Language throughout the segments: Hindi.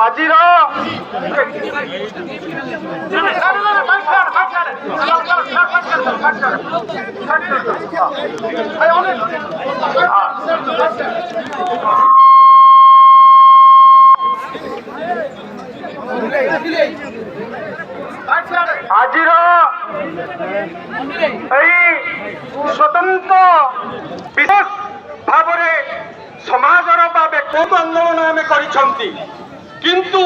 আজির আজির এই স্বতন্ত্র বিশেষ ভাবে সমাজর বা ব্যক্তিগত আন্দোলন আমি করেছি কিন্তু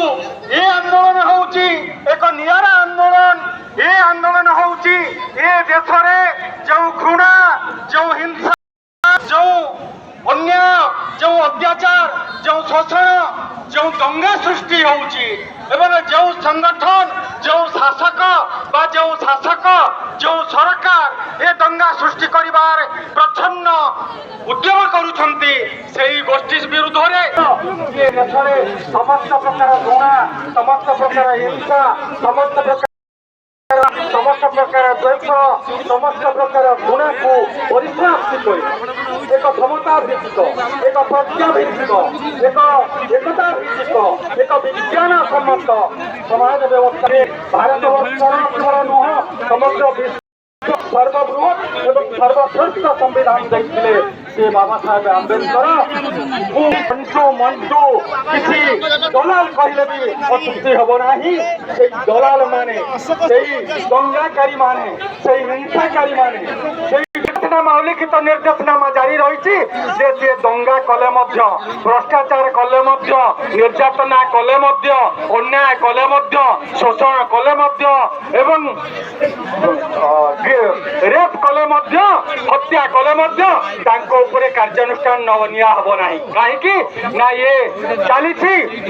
এ আন্দোলন হচ্ছে এক নিয়ারা আন্দোলন এ আন্দোলন হচ্ছে এ দেশরে যে ঘৃণা যে হিংসা যে अन्याय जो अत्याचार जो शोषण जो दंगा सृष्टि होउची एवं जो संगठन जो शासक बा जो शासक जो सरकार ए दंगा सृष्टि करिवार प्रच्छन्न उद्यम करुछंती सेही गोष्ठी विरुद्ध रे ये देशरे समस्त प्रकार घृणा समस्त प्रकार हिंसा समस्त प्रकार समस्त प्रकार द्वेष समस्त प्रकार गुणा को परिसमाप्ति कर एक क्षमता भित्तिक एक प्रज्ञा भित्तिक एक एकता भित्तिक एक विज्ञान सम्मत समाज व्यवस्था भारतवर्षर नुह समग्र विश्व सर्वबृहत एवं सर्वश्रेष्ठ संविधान देखिले से बाबा साहेब आंबेडकर मंटू किसी दलाल कहले भी अतुक्ति हब नाही से दलाल माने से दंगाकारी माने से हिंसाकारी माने लिखित निर्देशनामा जारी रही दंगा कले भ्रष्टाचार कले निर्यातना कले अन्याय कले शोषण कले रेप कले हत्या कले कार्यानुष्ठान निया हब ना कहीं ना ये चली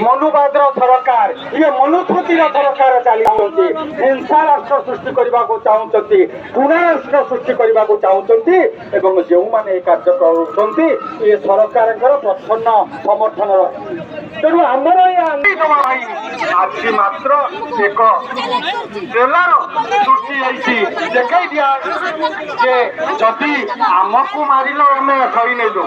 मनुवाद सरकार ये मनुस्मृति सरकार चली हिंसा राष्ट्र सृष्टि करने को चाहते घृणा राष्ट्र सृष्टि करने को चाहते एवं जो माने कार्य करुछंती ये सरकार प्रच्छन्न समर्थन तेणु आमर आज मात्र एक ट्रेलर सृष्टि देखा दिया जदि आमको मारिल आम सही नेलु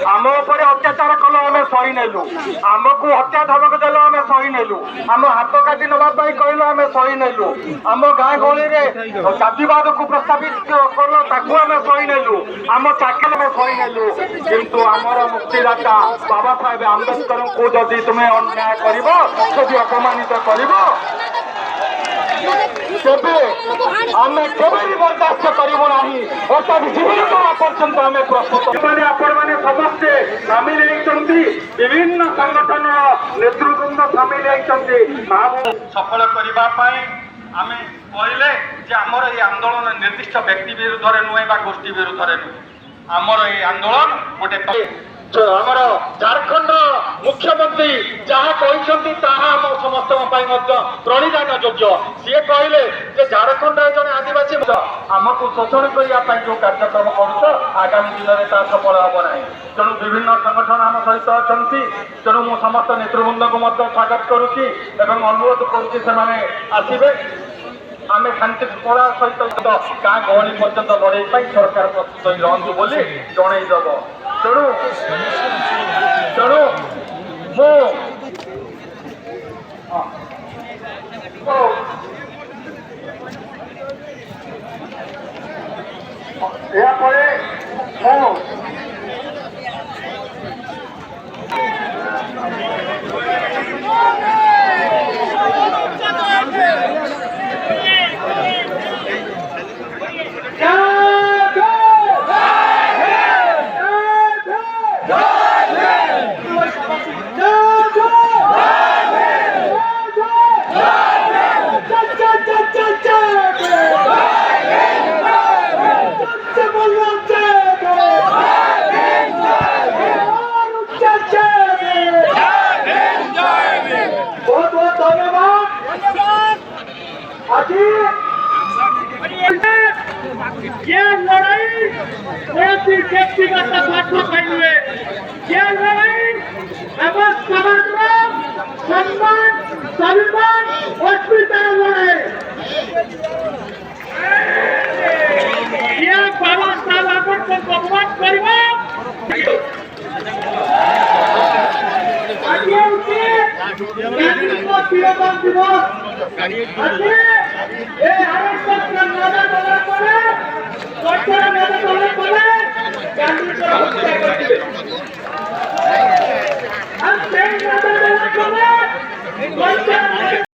आम उपर अत्याचार कल आम सही नेलु आमको हत्या धमक देल आम सही नेलु आम हाथ काटी नापी कहल आम सही नेलु आम गाँ गहली जातिवाद को प्रस्तावित कल ताकू आम सही नेलु आम चाकरी में सही नेलु किंतु आमर मुक्तिदाता बाबा साहेब आंबेडकर को जदि तुम्हें अन्याय कर अपमानित कर आम केवे भी बर्दास्त करूँ ना अर्थात जीवन पर्यंत आम प्रस्तुत समस्ते सामिल होती विभिन्न संगठन नेतृवृंद सामिल होती सफल करने आम कहले आमर ये आंदोलन निर्दिष्ट व्यक्ति विरुद्ध नुहे गोष्ठी विरुद्ध नुहे आमर ये आंदोलन गोटे आमर झारखंड मुख्यमंत्री जहाँ कहते आम समस्त प्रणिधान योग्य सी कहले झारखंड जड़े आदिवासी आमको शोषण करने जो कार्यक्रम कर आगामी दिन में सफल हम ना तेणु विभिन्न संगठन आम सहित अच्छा तेणु मु समस्त नेतृवृंद को स्वागत करुच्ची अनुरोध करुवे आम शांति कला सहित गाँ गहली पर्यंत लड़ाई सरकार प्रस्तुत रही बोली जनईदेव तेणु तेणु ये लड़ाई व्यक्तिगत स्वार्थ चाहिए ये लड़ाई समाज सम्मान सम्मान अस्मिता लड़ाई ये बाबा साहब आंबेडकर को अपमान करवा বিনোদন দিবস আজকে এই আরেকবার নানা বলার পরে বর্তমান নানা বলার পরে গান্ধী হত্যা করে দিবে আর সেই নানা বলার পরে